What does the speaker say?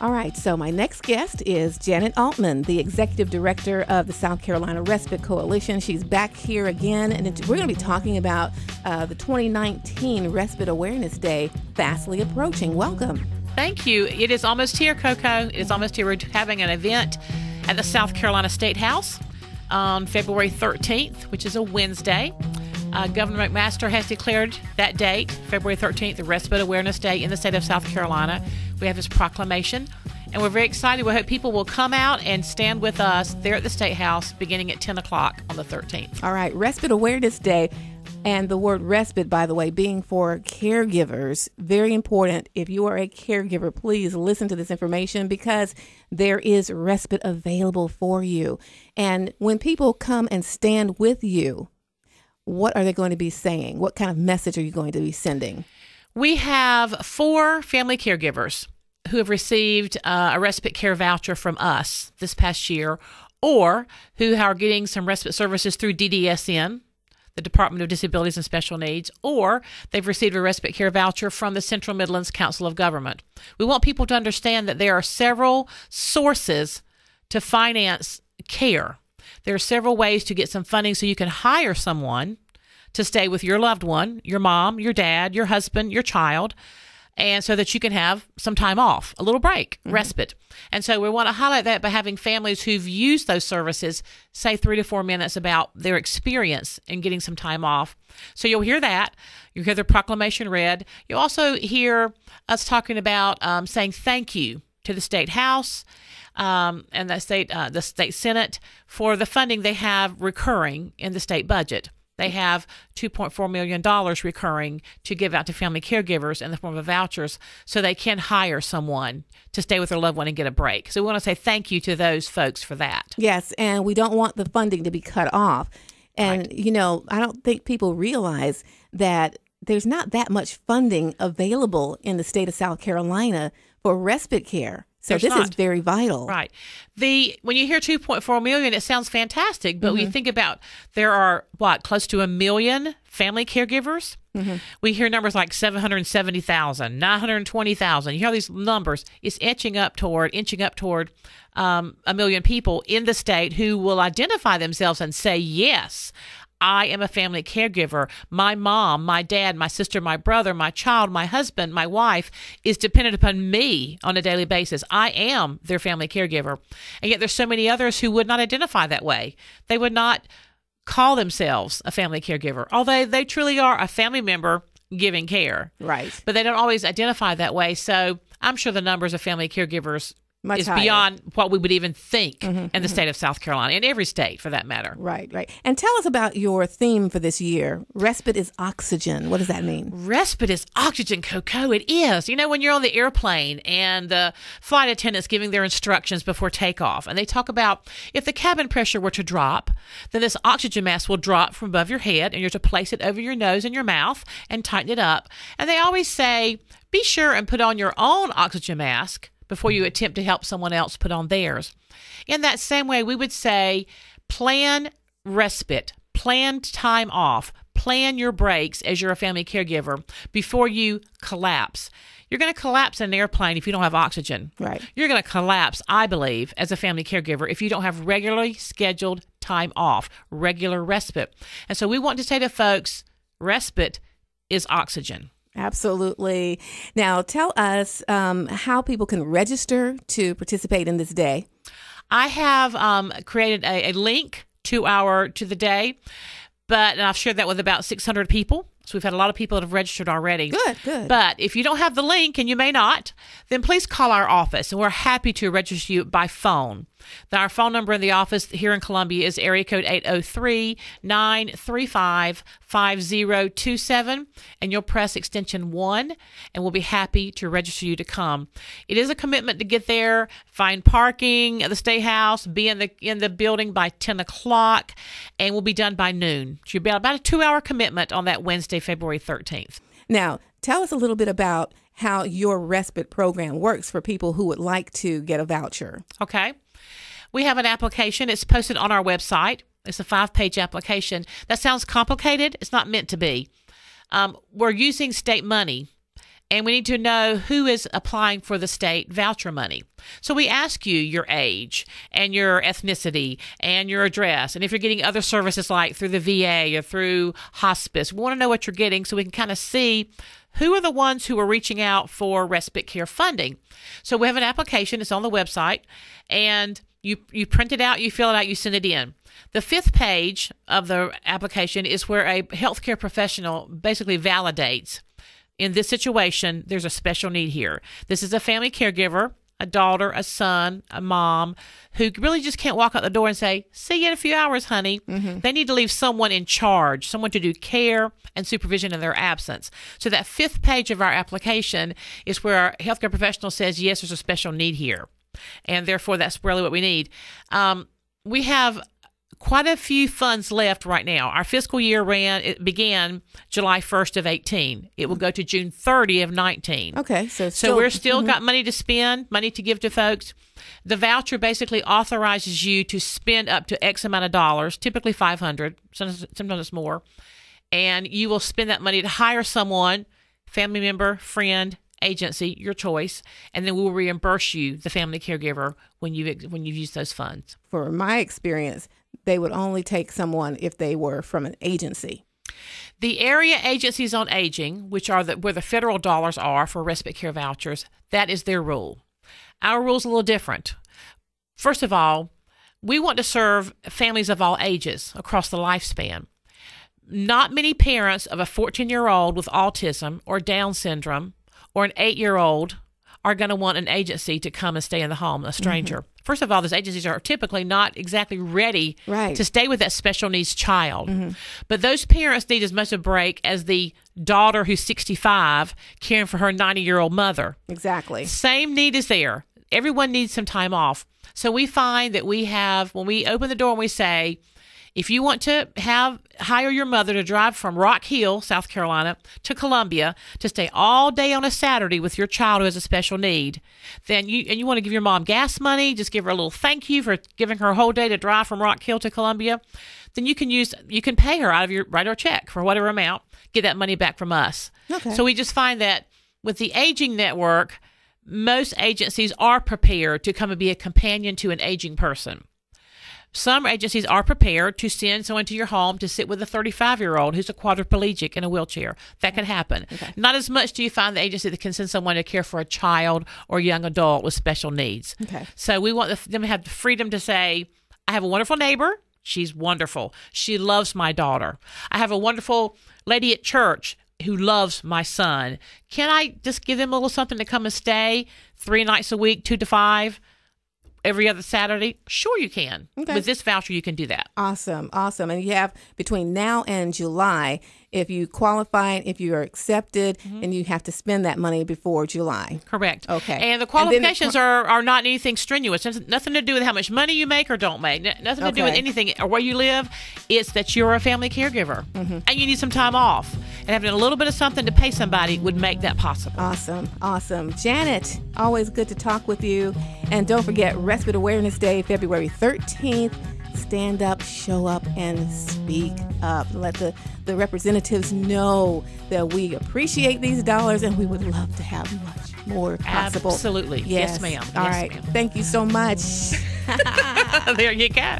All right, so my next guest is Janet Altman, the Executive Director of the South Carolina Respite Coalition. She's back here again, and we're going to be talking about the 2019 Respite Awareness Day fastly approaching. Welcome. Thank you. It is almost here, Coco. It is almost here. We're having an event at the South Carolina State House on February 13th, which is a Wednesday. Governor McMaster has declared that date, February 13th, the Respite Awareness Day in the state of South Carolina. We have his proclamation, and we're very excited. We hope people will come out and stand with us there at the State House beginning at 10 o'clock on the 13th. All right, Respite Awareness Day, and the word respite, by the way, being for caregivers, very important. If you are a caregiver, please listen to this information because there is respite available for you. And when people come and stand with you, what are they going to be saying? What kind of message are you going to be sending? We have 4 family caregivers who have received a respite care voucher from us this past year, or who are getting some respite services through DDSN, the Department of Disabilities and Special Needs, or they've received a respite care voucher from the Central Midlands Council of Government. We want people to understand that there are several sources to finance care. There are several ways to get some funding so you can hire someone to stay with your loved one, your mom, your dad, your husband, your child, and so that you can have some time off, a little break, respite. And so we want to highlight that by having families who've used those services say 3 to 4 minutes about their experience in getting some time off. So you'll hear that. You'll hear the proclamation read. You'll also hear us talking about saying thank you to the State House and the State Senate for the funding they have recurring in the state budget. They have $2.4 million recurring to give out to family caregivers in the form of vouchers so they can hire someone to stay with their loved one and get a break. So we want to say thank you to those folks for that. Yes, and we don't want the funding to be cut off. And, right. You know, I don't think people realize that there's not that much funding available in the state of South Carolina for respite care. So this is very vital. Right. When you hear $2.4 million, it sounds fantastic. But when you think about there are, close to 1 million family caregivers? We hear numbers like 770,000, 920,000. You hear these numbers. It's inching up toward 1 million people in the state who will identify themselves and say, yes, I am a family caregiver. My mom, my dad, my sister, my brother, my child, my husband, my wife is dependent upon me on a daily basis. I am their family caregiver. And yet there's so many others who would not identify that way. They would not call themselves a family caregiver, although they truly are a family member giving care. Right. But they don't always identify that way. So I'm sure the numbers of family caregivers is beyond what we would even think in the state of South Carolina, in every state for that matter. Right, right. And tell us about your theme for this year. Respite is oxygen. What does that mean? Respite is oxygen, Coco. It is. You know, when you're on the airplane and the flight attendant's giving their instructions before takeoff, and they talk about if the cabin pressure were to drop, then this oxygen mask will drop from above your head, and you're to place it over your nose and your mouth and tighten it up. And they always say, be sure and put on your own oxygen mask before you attempt to help someone else put on theirs. In that same way, we would say plan respite, plan time off, plan your breaks as you're a family caregiver before you collapse. You're going to collapse in an airplane if you don't have oxygen. Right. You're going to collapse, I believe, as a family caregiver if you don't have regularly scheduled time off, regular respite. And so we want to say to folks, respite is oxygen. Absolutely. Now, tell us how people can register to participate in this day. I have created a link to the day, but I've shared that with about 600 people. So we've had a lot of people that have registered already. Good. But if you don't have the link, and you may not, then please call our office, and we're happy to register you by phone. Now, our phone number in the office here in Columbia is area code 803-935-5027, and you'll press extension 1, and we'll be happy to register you to come. It is a commitment to get there, find parking at the State House, be in the building by 10 o'clock, and we'll be done by noon. So you'll be about a 2-hour commitment on that Wednesday, February 13th. Now, tell us a little bit about how your respite program works for people who would like to get a voucher. Okay. We have an application. It's posted on our website. It's a 5-page application. That sounds complicated. It's not meant to be. We're using state money And we need to know who is applying for the state voucher money. So we ask you your age and your ethnicity and your address. And if you're getting other services like through the VA or through hospice, we want to know what you're getting so we can kind of see who are the ones who are reaching out for respite care funding. So we have an application. It's on the website. And you print it out, you fill it out, you send it in. The 5th page of the application is where a healthcare professional basically validates, in this situation, there's a special need here. This is a family caregiver, a daughter, a son, a mom, who really just can't walk out the door and say, see you in a few hours, honey. Mm-hmm. They need to leave someone in charge, someone to do care and supervision in their absence. So that 5th page of our application is where our healthcare professional says, yes, there's a special need here. And therefore, that's really what we need. We have quite a few funds left right now. Our fiscal year began July 1st of 18. It will go to June 30 of 19. Okay. So we're still got money to spend, money to give to folks. The voucher authorizes you to spend up to X amount of dollars, typically $500, sometimes it's more. And you will spend that money to hire someone, family member, friend, agency, your choice, and then we will reimburse you, the family caregiver, when you've used those funds. For my experience, they would only take someone if they were from an agency. The area agencies on aging, which are where the federal dollars are for respite care vouchers, that is their rule. Our rule's a little different. First of all, we want to serve families of all ages across the lifespan. Not many parents of a 14-year-old with autism or Down syndrome or an 8-year-old are going to want an agency to come and stay in the home, a stranger. Mm-hmm. First of all, those agencies are typically not exactly ready to stay with that special needs child. Mm-hmm. But those parents need as much a break as the daughter who's 65 caring for her 90-year-old mother. Exactly. Same need is there. Everyone needs some time off. So we find that when we open the door and we say, if you want to hire your mother to drive from Rock Hill, South Carolina, to Columbia to stay all day on a Saturday with your child who has a special need, then you want to give your mom gas money, just give her a little thank you for giving her a whole day to drive from Rock Hill to Columbia, then you can pay her out of write her a check for whatever amount, get that money back from us. Okay. So we just find that with the aging network, most agencies are prepared to come and be a companion to an aging person. Some agencies are prepared to send someone to your home to sit with a 35-year-old who's a quadriplegic in a wheelchair. That can happen. Okay. Not as much do you find the agency that can send someone to care for a child or young adult with special needs. Okay. So we want them to have the freedom to say, I have a wonderful neighbor. She's wonderful. She loves my daughter. I have a wonderful lady at church who loves my son. Can I just give them a little something to come and stay 3 nights a week, 2 to 5? Every other Saturday? Sure you can. Okay. With this voucher, you can do that. Awesome. And you have between now and July, if you qualify, if you are accepted, and you have to spend that money before July. Correct. Okay. And the qualifications are not anything strenuous. It's nothing to do with how much money you make or don't make. Nothing to do with anything or where you live. It's that you're a family caregiver and you need some time off. And having a little bit of something to pay somebody would make that possible. Awesome. Janet, always good to talk with you. And don't forget, Respite Awareness Day, February 13th. Stand up, show up, and speak up. Let the representatives know that we appreciate these dollars and we would love to have much more possible. Absolutely. Yes, ma'am. All right. Ma'am. Thank you so much. There you go.